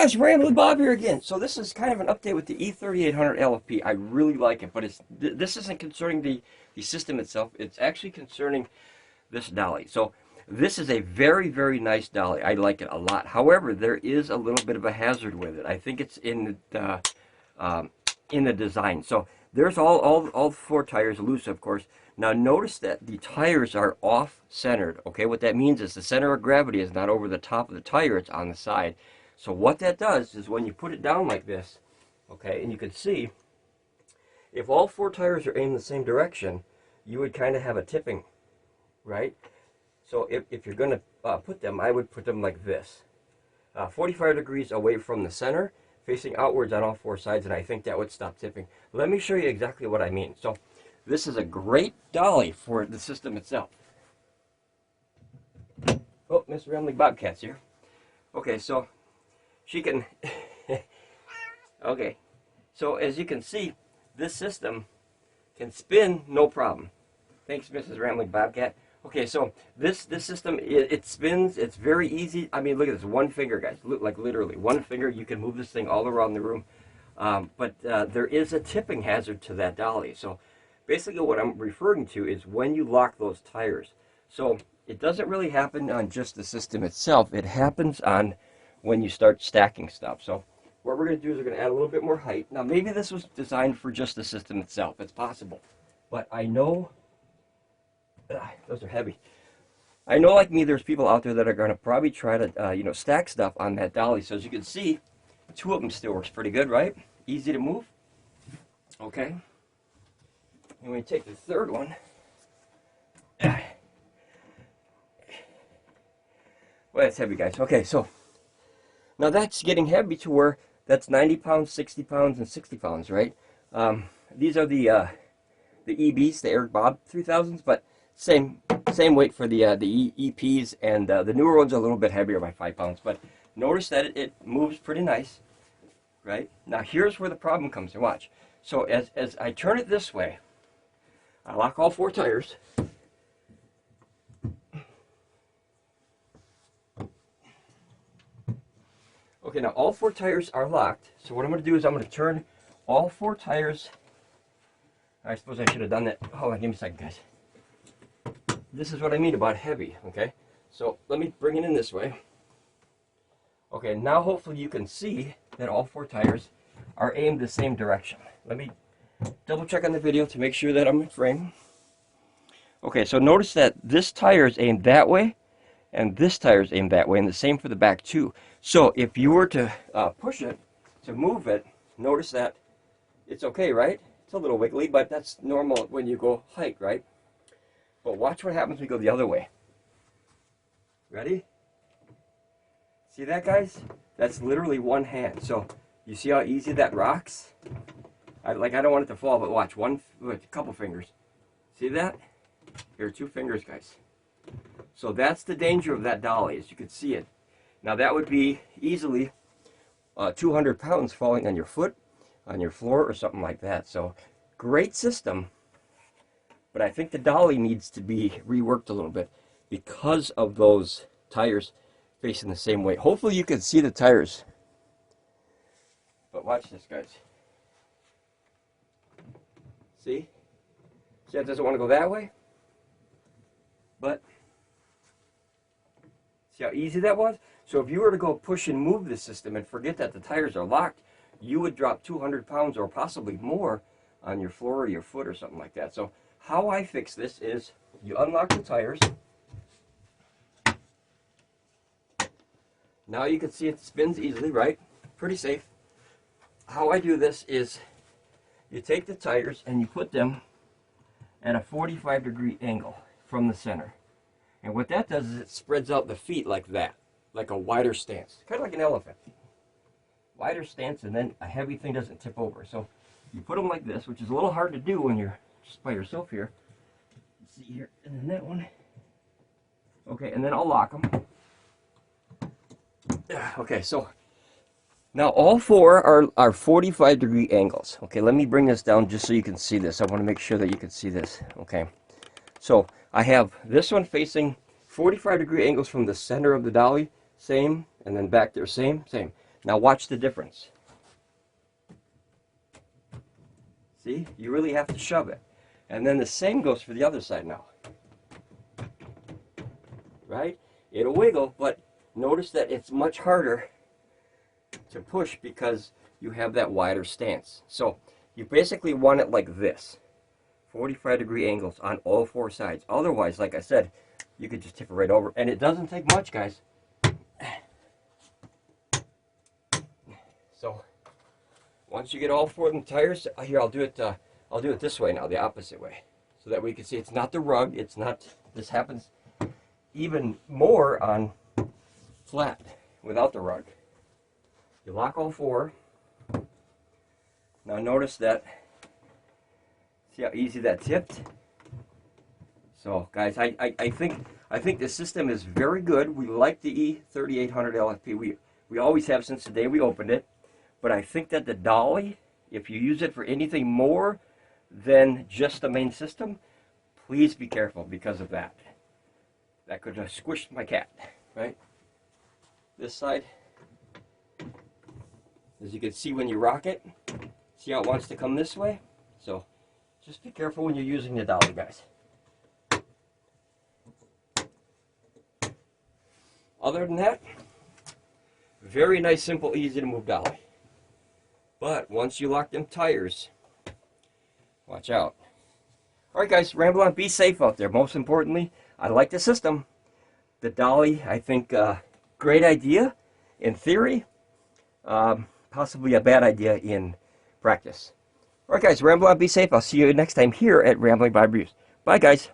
guys, Ramblin Bob here again. So this is kind of an update with the E3800LFP. I really like it, but this isn't concerning the system itself. It's actually concerning this dolly. So this is a very, very nice dolly. I like it a lot. However, there is a little bit of a hazard with it. I think it's in the design. So there's all four tires loose, of course. Now notice that the tires are off-centered. Okay, what that means is the center of gravity is not over the top of the tire, it's on the side. So what that does is when you put it down like this, okay, and you can see, if all four tires are aimed the same direction, you would kind of have a tipping, right? So if you're going to put them, I would put them like this. 45 degrees away from the center, facing outwards on all four sides, and I think that would stop tipping. Let me show you exactly what I mean. So this is a great dolly for the system itself. Oh, Mr. Ramblin Bobcat's here. Okay, so she can, okay, so as you can see, this system can spin no problem. Thanks, Mrs. Ramblin Bobcat. Okay, so this system, it spins, it's very easy. I mean, look at this, one finger, guys, like literally one finger, you can move this thing all around the room. But there is a tipping hazard to that dolly. So basically what I'm referring to is when you lock those tires. So it doesn't really happen on just the system itself, it happens on when you start stacking stuff. So what we're going to do is we're going to add a little bit more height. Now maybe this was designed for just the system itself, it's possible. But I know, those are heavy. I know, like me, there's people out there that are going to probably try to, you know, stack stuff on that dolly. So as you can see, two of them still works pretty good, right? Easy to move. Okay. And we take the third one. Well, that's heavy, guys. Okay, so now that's getting heavy to where that's 90 pounds, 60 pounds, and 60 pounds, right? These are the EBs, the Eric Bob 3000s, but same weight for the EPs, and the newer ones are a little bit heavier by 5 pounds. But notice that it moves pretty nice, right? Now here's where the problem comes in. Watch. So as I turn it this way, I lock all four tires. Okay, now all four tires are locked. So what I'm going to do is I'm going to turn all four tires. I suppose I should have done that. Hold on, give me a second, guys. This is what I mean about heavy, okay? So let me bring it in this way. Okay, now hopefully you can see that all four tires are aimed the same direction. Let me double check on the video to make sure that I'm in frame. Okay, so notice that this tire is aimed that way, and this tire is aimed that way, and the same for the back too. So if you were to push it, to move it, notice that it's okay, right? It's a little wiggly, but that's normal when you go hike, right? But watch what happens when you go the other way. Ready? See that, guys? That's literally one hand. So you see how easy that rocks? I don't want it to fall, but watch, a couple fingers. See that? Here are two fingers, guys. So that's the danger of that dolly, as you can see it. Now that would be easily 200 pounds falling on your foot, on your floor, or something like that. So great system, but I think the dolly needs to be reworked a little bit because of those tires facing the same way. Hopefully you can see the tires. But watch this, guys. See? See, it doesn't want to go that way. But see how easy that was? So if you were to go push and move the system and forget that the tires are locked, you would drop 200 pounds or possibly more on your floor or your foot or something like that. So how I fix this is you unlock the tires. Now you can see it spins easily, right? Pretty safe. How I do this is you take the tires and you put them at a 45-degree angle from the center. And what that does is it spreads out the feet like that, like a wider stance, kind of like an elephant. Wider stance, and then a heavy thing doesn't tip over. So you put them like this, which is a little hard to do when you're just by yourself here. Let's see here, and then that one. Okay, and then I'll lock them. Okay, so now all four are 45-degree angles. Okay, let me bring this down just so you can see this. I want to make sure that you can see this. Okay, so I have this one facing 45-degree angles from the center of the dolly, same, and then back there, same. Now watch the difference. See, you really have to shove it. And then the same goes for the other side now. Right? It'll wiggle, but notice that it's much harder to push because you have that wider stance. So you basically want it like this. 45-degree angles on all four sides. Otherwise, like I said, you could just tip it right over. And it doesn't take much, guys. So once you get all four of them tires, here I'll do it this way now, the opposite way, so that we can see it's not the rug. It's not. This happens even more on flat without the rug. You lock all four. Now notice that. See how easy that tipped? So guys, I think the system is very good. We like the E3800LFP. We always have since the day we opened it. But I think that the Dolly, if you use it for anything more than just the main system, please be careful because of that. That could have squished my cat, right? This side, as you can see when you rock it, see how it wants to come this way? So just be careful when you're using the Dolly, guys. Other than that, very nice, simple, easy to move Dolly. But once you lock them tires, watch out. Alright guys, ramble on, be safe out there. Most importantly, I like the system. The Dolly, I think, great idea in theory. Possibly a bad idea in practice. Alright guys, ramble on, be safe. I'll see you next time here at Ramblin Bob Reviews. Bye guys.